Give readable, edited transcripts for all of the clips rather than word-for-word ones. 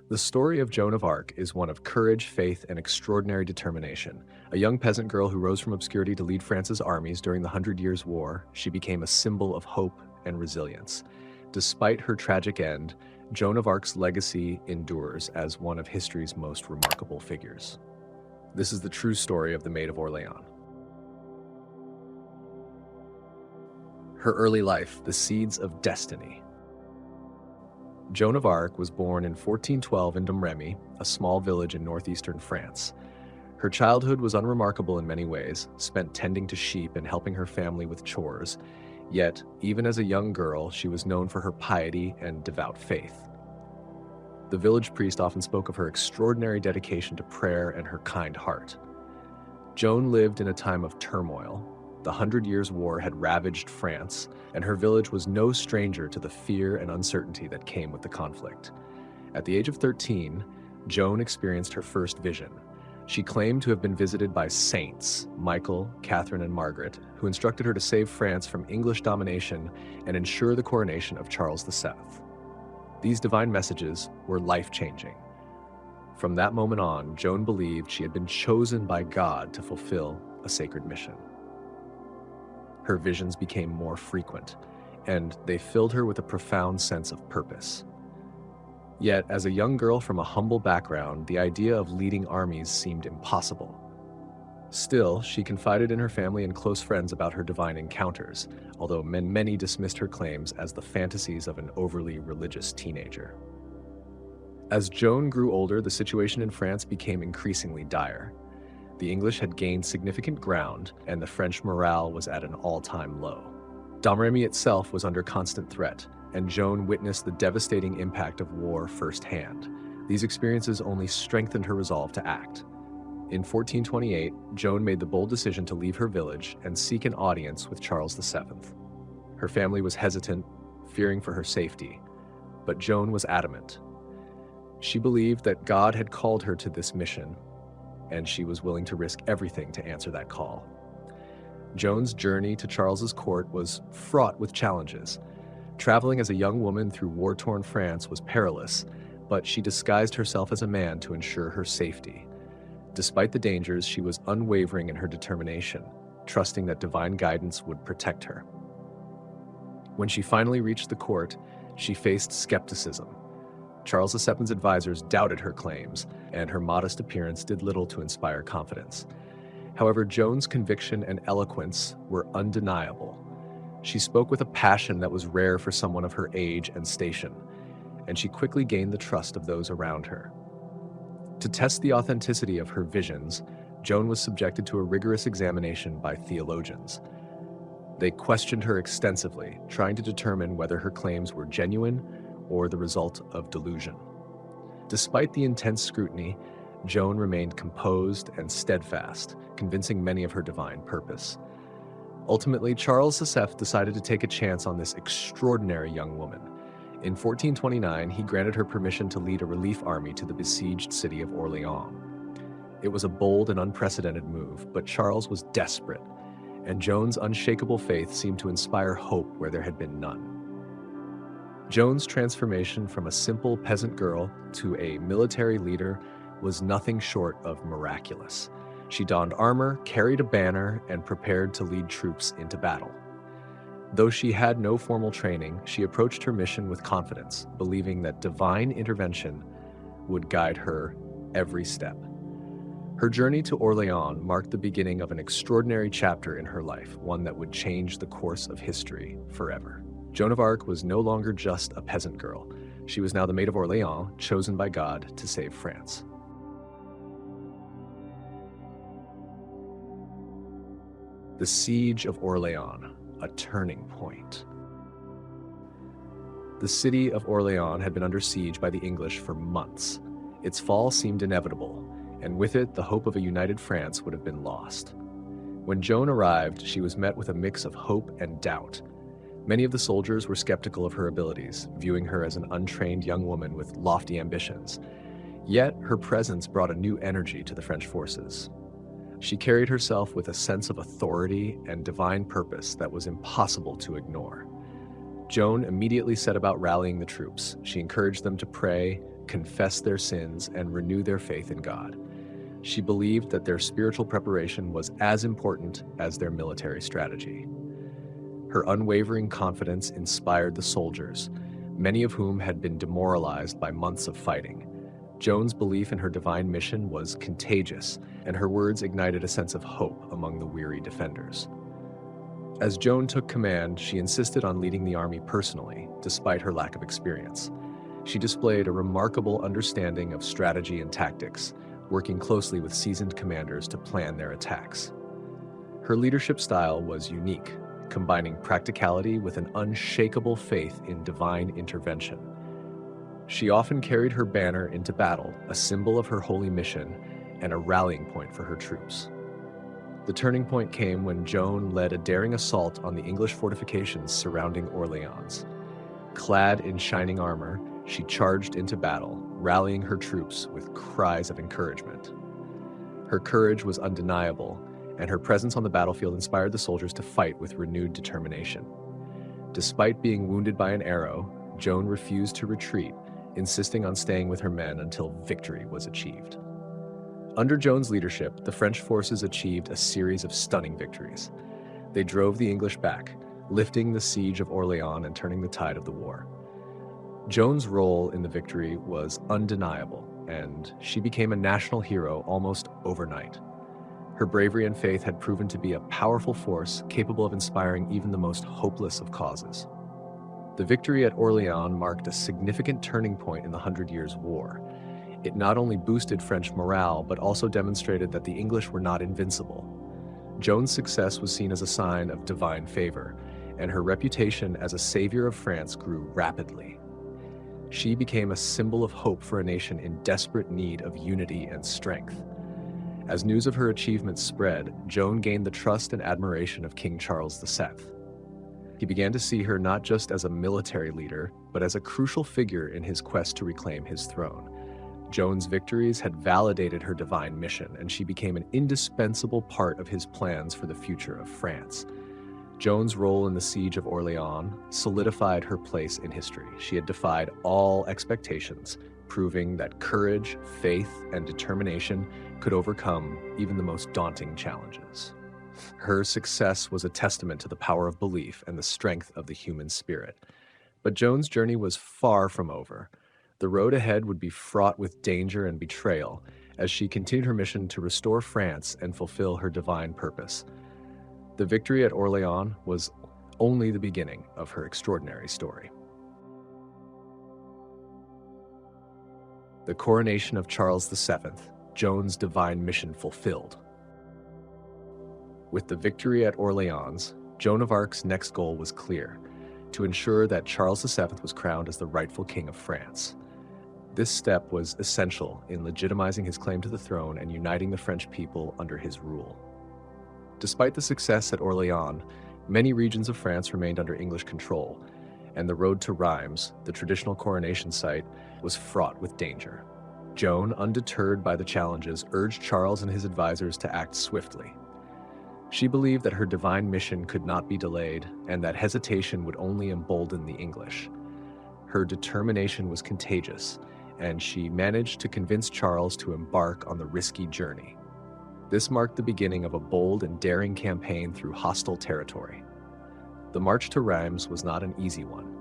The story of Joan of Arc is one of courage, faith, and extraordinary determination. A young peasant girl who rose from obscurity to lead France's armies during the Hundred Years' War, she became a symbol of hope and resilience. Despite her tragic end, Joan of Arc's legacy endures as one of history's most remarkable figures. This is the true story of the Maid of Orléans. Her early life, the seeds of destiny. Joan of Arc was born in 1412 in Domremy, a small village in northeastern France. Her childhood was unremarkable in many ways, spent tending to sheep and helping her family with chores. Yet, even as a young girl, she was known for her piety and devout faith. The village priest often spoke of her extraordinary dedication to prayer and her kind heart. Joan lived in a time of turmoil. The Hundred Years' War had ravaged France, and her village was no stranger to the fear and uncertainty that came with the conflict. At the age of 13, Joan experienced her first vision. She claimed to have been visited by saints, Michael, Catherine, and Margaret, who instructed her to save France from English domination and ensure the coronation of Charles VII. These divine messages were life-changing. From that moment on, Joan believed she had been chosen by God to fulfill a sacred mission. Her visions became more frequent, and they filled her with a profound sense of purpose. Yet, as a young girl from a humble background, the idea of leading armies seemed impossible. Still, she confided in her family and close friends about her divine encounters, although many dismissed her claims as the fantasies of an overly religious teenager. As Joan grew older, the situation in France became increasingly dire. The English had gained significant ground, and the French morale was at an all-time low. Domremy itself was under constant threat, and Joan witnessed the devastating impact of war firsthand. These experiences only strengthened her resolve to act. In 1428, Joan made the bold decision to leave her village and seek an audience with Charles VII. Her family was hesitant, fearing for her safety, but Joan was adamant. She believed that God had called her to this mission, and she was willing to risk everything to answer that call. Joan's journey to Charles's court was fraught with challenges. Traveling as a young woman through war-torn France was perilous, but she disguised herself as a man to ensure her safety. Despite the dangers, she was unwavering in her determination, trusting that divine guidance would protect her. When she finally reached the court, she faced skepticism. Charles VII's advisors doubted her claims, and her modest appearance did little to inspire confidence. However, Joan's conviction and eloquence were undeniable. She spoke with a passion that was rare for someone of her age and station, and she quickly gained the trust of those around her. To test the authenticity of her visions, Joan was subjected to a rigorous examination by theologians. They questioned her extensively, trying to determine whether her claims were genuine or the result of delusion. Despite the intense scrutiny, Joan remained composed and steadfast, convincing many of her divine purpose. Ultimately, Charles VII decided to take a chance on this extraordinary young woman. In 1429, he granted her permission to lead a relief army to the besieged city of Orléans. It was a bold and unprecedented move, but Charles was desperate, and Joan's unshakable faith seemed to inspire hope where there had been none. Joan's transformation from a simple peasant girl to a military leader was nothing short of miraculous. She donned armor, carried a banner, and prepared to lead troops into battle. Though she had no formal training, she approached her mission with confidence, believing that divine intervention would guide her every step. Her journey to Orléans marked the beginning of an extraordinary chapter in her life, one that would change the course of history forever. Joan of Arc was no longer just a peasant girl. She was now the Maid of Orléans, chosen by God to save France. The Siege of Orléans, a turning point. The city of Orléans had been under siege by the English for months. Its fall seemed inevitable, and with it, the hope of a united France would have been lost. When Joan arrived, she was met with a mix of hope and doubt. Many of the soldiers were skeptical of her abilities, viewing her as an untrained young woman with lofty ambitions. Yet, her presence brought a new energy to the French forces. She carried herself with a sense of authority and divine purpose that was impossible to ignore. Joan immediately set about rallying the troops. She encouraged them to pray, confess their sins, and renew their faith in God. She believed that their spiritual preparation was as important as their military strategy. Her unwavering confidence inspired the soldiers, many of whom had been demoralized by months of fighting. Joan's belief in her divine mission was contagious, and her words ignited a sense of hope among the weary defenders. As Joan took command, she insisted on leading the army personally, despite her lack of experience. She displayed a remarkable understanding of strategy and tactics, working closely with seasoned commanders to plan their attacks. Her leadership style was unique, combining practicality with an unshakable faith in divine intervention. She often carried her banner into battle, a symbol of her holy mission and a rallying point for her troops. The turning point came when Joan led a daring assault on the English fortifications surrounding Orléans. Clad in shining armor, she charged into battle, rallying her troops with cries of encouragement. Her courage was undeniable, and her presence on the battlefield inspired the soldiers to fight with renewed determination. Despite being wounded by an arrow, Joan refused to retreat, insisting on staying with her men until victory was achieved. Under Joan's leadership, the French forces achieved a series of stunning victories. They drove the English back, lifting the siege of Orléans and turning the tide of the war. Joan's role in the victory was undeniable, and she became a national hero almost overnight. Her bravery and faith had proven to be a powerful force capable of inspiring even the most hopeless of causes. The victory at Orléans marked a significant turning point in the Hundred Years' War. It not only boosted French morale, but also demonstrated that the English were not invincible. Joan's success was seen as a sign of divine favor, and her reputation as a savior of France grew rapidly. She became a symbol of hope for a nation in desperate need of unity and strength. As news of her achievements spread, Joan gained the trust and admiration of King Charles VII. He began to see her not just as a military leader, but as a crucial figure in his quest to reclaim his throne. Joan's victories had validated her divine mission, and she became an indispensable part of his plans for the future of France. Joan's role in the siege of Orléans solidified her place in history. She had defied all expectations, proving that courage, faith, and determination could overcome even the most daunting challenges. Her success was a testament to the power of belief and the strength of the human spirit. But Joan's journey was far from over. The road ahead would be fraught with danger and betrayal as she continued her mission to restore France and fulfill her divine purpose. The victory at Orléans was only the beginning of her extraordinary story. The coronation of Charles VII, Joan's divine mission fulfilled. With the victory at Orléans, Joan of Arc's next goal was clear: to ensure that Charles VII was crowned as the rightful king of France. This step was essential in legitimizing his claim to the throne and uniting the French people under his rule. Despite the success at Orléans, many regions of France remained under English control, and the road to Reims, the traditional coronation site, was fraught with danger. Joan, undeterred by the challenges, urged Charles and his advisors to act swiftly. She believed that her divine mission could not be delayed, and that hesitation would only embolden the English. Her determination was contagious, and she managed to convince Charles to embark on the risky journey. This marked the beginning of a bold and daring campaign through hostile territory. The march to Reims was not an easy one.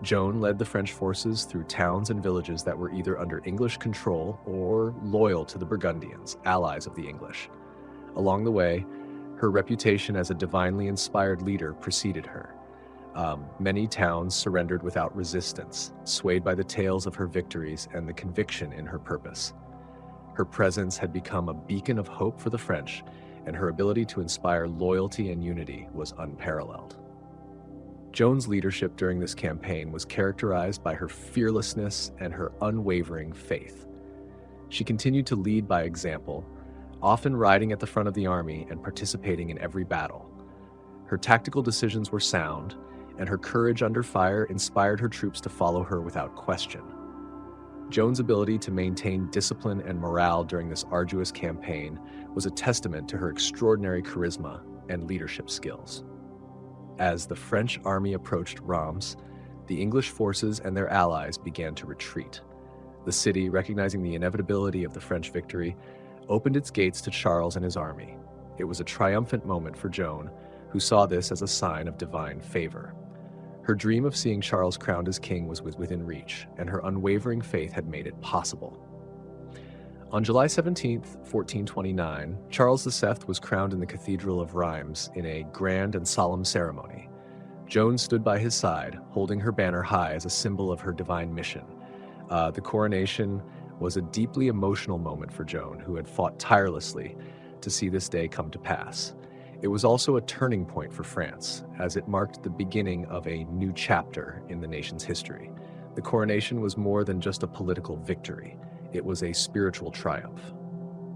Joan led the French forces through towns and villages that were either under English control or loyal to the Burgundians, allies of the English. Along the way, her reputation as a divinely inspired leader preceded her. Many towns surrendered without resistance, swayed by the tales of her victories and the conviction in her purpose. Her presence had become a beacon of hope for the French, and her ability to inspire loyalty and unity was unparalleled. Joan's leadership during this campaign was characterized by her fearlessness and her unwavering faith. She continued to lead by example, often riding at the front of the army and participating in every battle. Her tactical decisions were sound, and her courage under fire inspired her troops to follow her without question. Joan's ability to maintain discipline and morale during this arduous campaign was a testament to her extraordinary charisma and leadership skills. As the French army approached Reims, the English forces and their allies began to retreat. The city, recognizing the inevitability of the French victory, opened its gates to Charles and his army. It was a triumphant moment for Joan, who saw this as a sign of divine favor. Her dream of seeing Charles crowned as king was within reach, and her unwavering faith had made it possible. On July 17, 1429, Charles VII was crowned in the Cathedral of Reims in a grand and solemn ceremony. Joan stood by his side, holding her banner high as a symbol of her divine mission. The coronation was a deeply emotional moment for Joan, who had fought tirelessly to see this day come to pass. It was also a turning point for France, as it marked the beginning of a new chapter in the nation's history. The coronation was more than just a political victory. It was a spiritual triumph.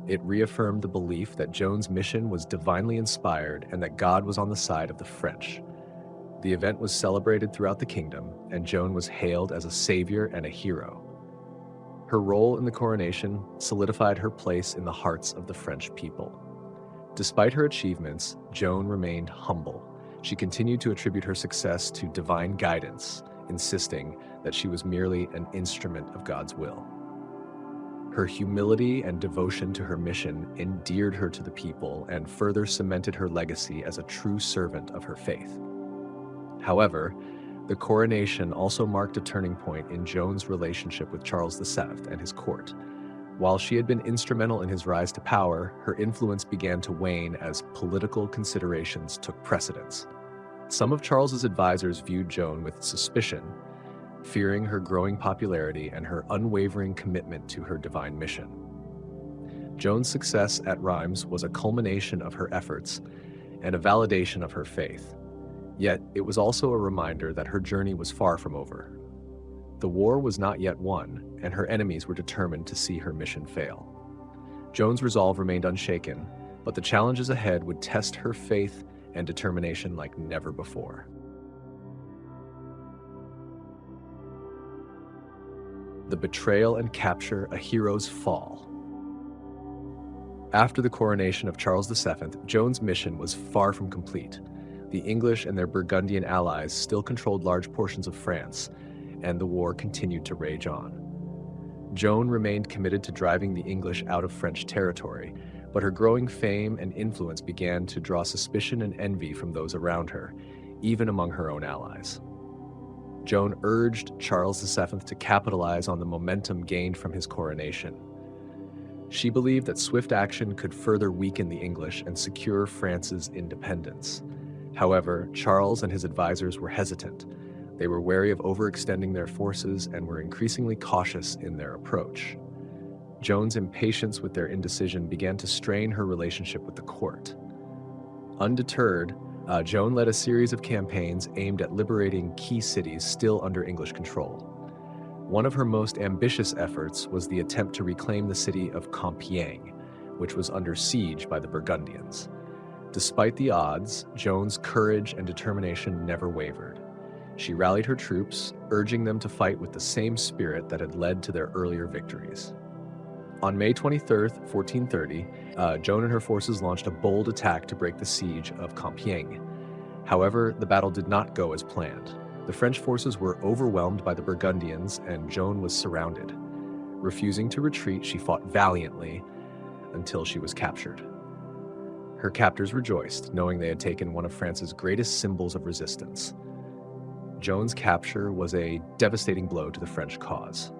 It reaffirmed the belief that Joan's mission was divinely inspired and that God was on the side of the French. The event was celebrated throughout the kingdom, and Joan was hailed as a savior and a hero. Her role in the coronation solidified her place in the hearts of the French people. Despite her achievements, Joan remained humble. She continued to attribute her success to divine guidance, insisting that she was merely an instrument of God's will. Her humility and devotion to her mission endeared her to the people and further cemented her legacy as a true servant of her faith. However, the coronation also marked a turning point in Joan's relationship with Charles VII and his court. While she had been instrumental in his rise to power, her influence began to wane as political considerations took precedence. Some of Charles's advisors viewed Joan with suspicion, fearing her growing popularity and her unwavering commitment to her divine mission. Joan's success at Reims was a culmination of her efforts and a validation of her faith. Yet, it was also a reminder that her journey was far from over. The war was not yet won, and her enemies were determined to see her mission fail. Joan's resolve remained unshaken, but the challenges ahead would test her faith and determination like never before. The betrayal and capture, a hero's fall. After the coronation of Charles VII, Joan's mission was far from complete. The English and their Burgundian allies still controlled large portions of France, and the war continued to rage on. Joan remained committed to driving the English out of French territory, but her growing fame and influence began to draw suspicion and envy from those around her, even among her own allies. Joan urged Charles VII to capitalize on the momentum gained from his coronation. She believed that swift action could further weaken the English and secure France's independence. However, Charles and his advisors were hesitant. They were wary of overextending their forces and were increasingly cautious in their approach. Joan's impatience with their indecision began to strain her relationship with the court. Undeterred, Joan led a series of campaigns aimed at liberating key cities still under English control. One of her most ambitious efforts was the attempt to reclaim the city of Compiègne, which was under siege by the Burgundians. Despite the odds, Joan's courage and determination never wavered. She rallied her troops, urging them to fight with the same spirit that had led to their earlier victories. On May 23, 1430, Joan and her forces launched a bold attack to break the siege of Compiègne. However, the battle did not go as planned. The French forces were overwhelmed by the Burgundians, and Joan was surrounded. Refusing to retreat, she fought valiantly until she was captured. Her captors rejoiced, knowing they had taken one of France's greatest symbols of resistance. Joan's capture was a devastating blow to the French cause.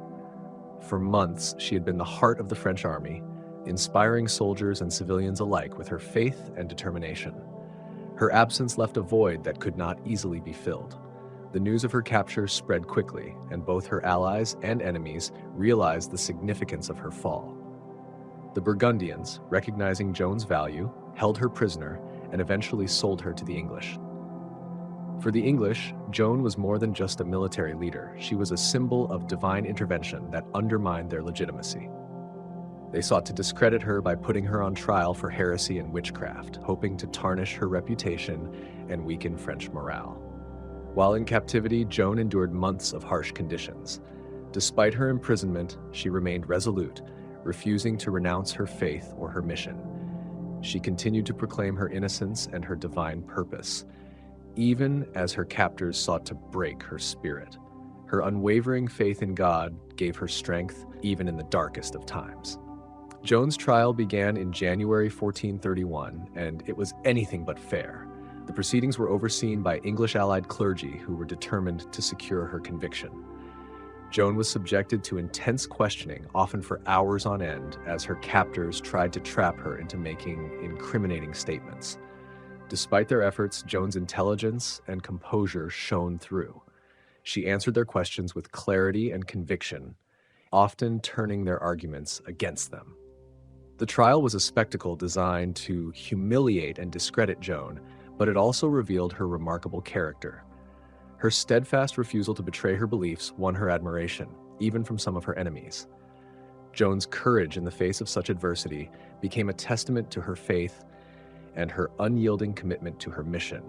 For months, she had been the heart of the French army, inspiring soldiers and civilians alike with her faith and determination. Her absence left a void that could not easily be filled. The news of her capture spread quickly, and both her allies and enemies realized the significance of her fall. The Burgundians, recognizing Joan's value, held her prisoner and eventually sold her to the English. For the English, Joan was more than just a military leader. She was a symbol of divine intervention that undermined their legitimacy. They sought to discredit her by putting her on trial for heresy and witchcraft, hoping to tarnish her reputation and weaken French morale. While in captivity, Joan endured months of harsh conditions. Despite her imprisonment, she remained resolute, refusing to renounce her faith or her mission. She continued to proclaim her innocence and her divine purpose, even as her captors sought to break her spirit. Her unwavering faith in God gave her strength even in the darkest of times. Joan's trial began in January 1431, and it was anything but fair. The proceedings were overseen by English allied clergy who were determined to secure her conviction. Joan was subjected to intense questioning, often for hours on end, as her captors tried to trap her into making incriminating statements. Despite their efforts, Joan's intelligence and composure shone through. She answered their questions with clarity and conviction, often turning their arguments against them. The trial was a spectacle designed to humiliate and discredit Joan, but it also revealed her remarkable character. Her steadfast refusal to betray her beliefs won her admiration, even from some of her enemies. Joan's courage in the face of such adversity became a testament to her faith and her unyielding commitment to her mission.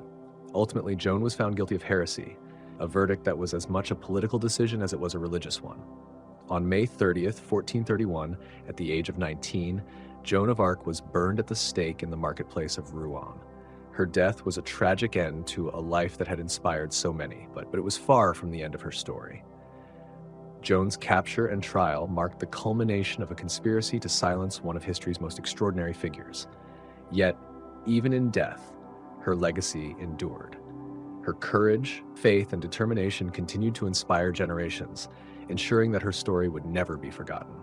Ultimately, Joan was found guilty of heresy, a verdict that was as much a political decision as it was a religious one. On May 30th, 1431, at the age of 19, Joan of Arc was burned at the stake in the marketplace of Rouen. Her death was a tragic end to a life that had inspired so many, but it was far from the end of her story. Joan's capture and trial marked the culmination of a conspiracy to silence one of history's most extraordinary figures. Yet, even in death, her legacy endured. Her courage, faith, and determination continued to inspire generations, ensuring that her story would never be forgotten.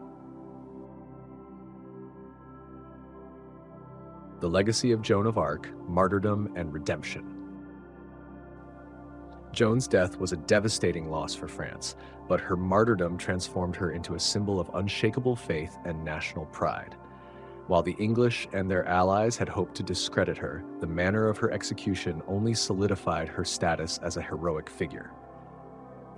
The legacy of Joan of Arc, martyrdom, and redemption. Joan's death was a devastating loss for France, but her martyrdom transformed her into a symbol of unshakable faith and national pride. While the English and their allies had hoped to discredit her, the manner of her execution only solidified her status as a heroic figure.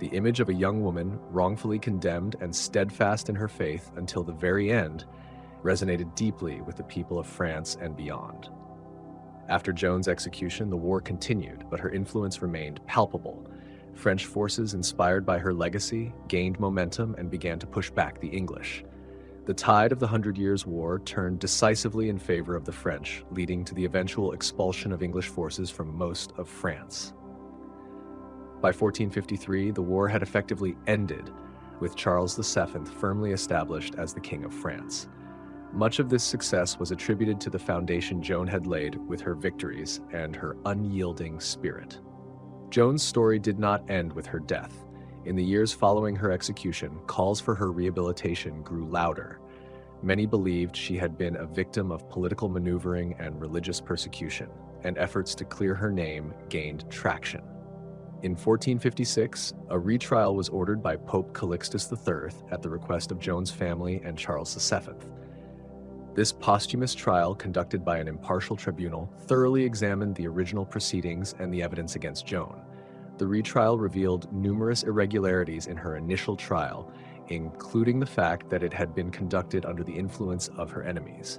The image of a young woman wrongfully condemned and steadfast in her faith until the very end resonated deeply with the people of France and beyond. After Joan's execution, the war continued, but her influence remained palpable. French forces, inspired by her legacy, gained momentum and began to push back the English. The tide of the Hundred Years' War turned decisively in favor of the French, leading to the eventual expulsion of English forces from most of France. By 1453, the war had effectively ended, with Charles VII firmly established as the King of France. Much of this success was attributed to the foundation Joan had laid with her victories and her unyielding spirit. Joan's story did not end with her death. In the years following her execution, calls for her rehabilitation grew louder. Many believed she had been a victim of political maneuvering and religious persecution, and efforts to clear her name gained traction. In 1456, a retrial was ordered by Pope Calixtus III at the request of Joan's family and Charles VII. This posthumous trial, conducted by an impartial tribunal, thoroughly examined the original proceedings and the evidence against Joan. The retrial revealed numerous irregularities in her initial trial, including the fact that it had been conducted under the influence of her enemies.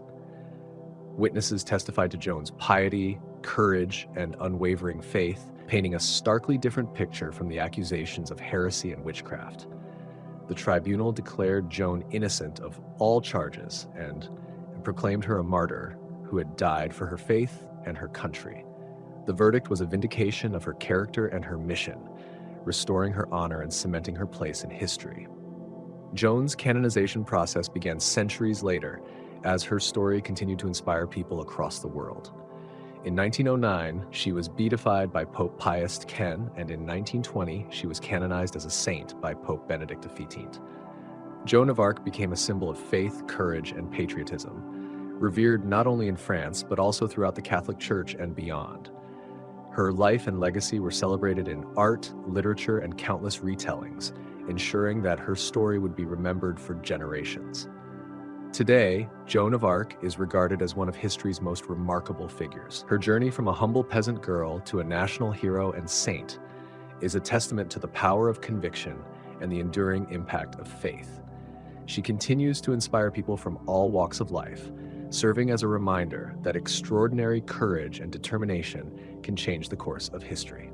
Witnesses testified to Joan's piety, courage, and unwavering faith, painting a starkly different picture from the accusations of heresy and witchcraft. The tribunal declared Joan innocent of all charges and proclaimed her a martyr who had died for her faith and her country. The verdict was a vindication of her character and her mission, restoring her honor and cementing her place in history. Joan's canonization process began centuries later, as her story continued to inspire people across the world. In 1909, she was beatified by Pope Pius X, and in 1920, she was canonized as a saint by Pope Benedict XV. Joan of Arc became a symbol of faith, courage, and patriotism, revered not only in France, but also throughout the Catholic Church and beyond. Her life and legacy were celebrated in art, literature, and countless retellings, ensuring that her story would be remembered for generations. Today, Joan of Arc is regarded as one of history's most remarkable figures. Her journey from a humble peasant girl to a national hero and saint is a testament to the power of conviction and the enduring impact of faith. She continues to inspire people from all walks of life, serving as a reminder that extraordinary courage and determination can change the course of history.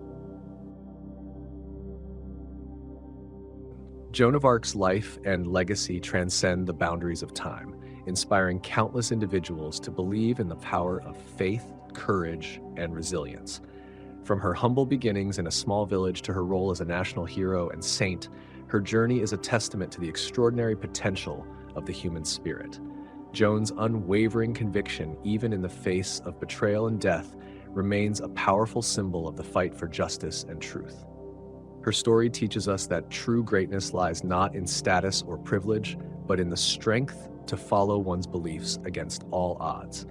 Joan of Arc's life and legacy transcend the boundaries of time, inspiring countless individuals to believe in the power of faith, courage, and resilience. From her humble beginnings in a small village to her role as a national hero and saint, her journey is a testament to the extraordinary potential of the human spirit. Joan's unwavering conviction, even in the face of betrayal and death, remains a powerful symbol of the fight for justice and truth. Her story teaches us that true greatness lies not in status or privilege, but in the strength to follow one's beliefs against all odds.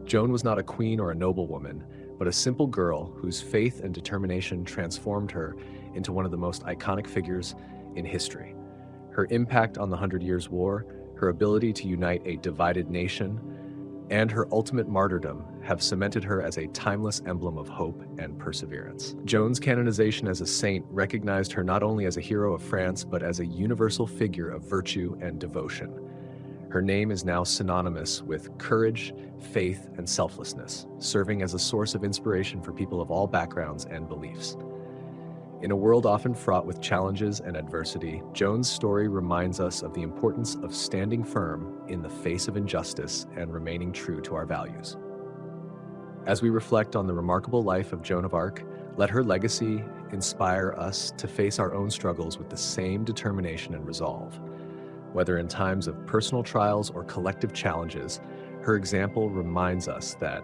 Joan was not a queen or a noblewoman, but a simple girl whose faith and determination transformed her into one of the most iconic figures in history. Her impact on the 100 Years' War, her ability to unite a divided nation, and her ultimate martyrdom have cemented her as a timeless emblem of hope and perseverance. Joan's canonization as a saint recognized her not only as a hero of France, but as a universal figure of virtue and devotion. Her name is now synonymous with courage, faith, and selflessness, serving as a source of inspiration for people of all backgrounds and beliefs. In a world often fraught with challenges and adversity, Joan's story reminds us of the importance of standing firm in the face of injustice and remaining true to our values. As we reflect on the remarkable life of Joan of Arc, let her legacy inspire us to face our own struggles with the same determination and resolve. Whether in times of personal trials or collective challenges, her example reminds us that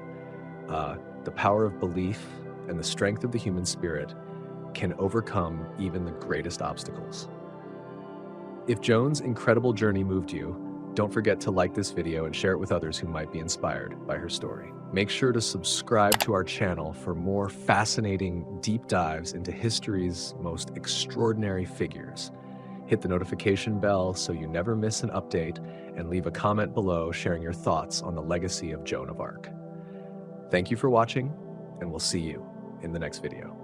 the power of belief and the strength of the human spirit can overcome even the greatest obstacles. If Joan's incredible journey moved you, don't forget to like this video and share it with others who might be inspired by her story. Make sure to subscribe to our channel for more fascinating deep dives into history's most extraordinary figures. Hit the notification bell so you never miss an update, and leave a comment below sharing your thoughts on the legacy of Joan of Arc. Thank you for watching, and we'll see you in the next video.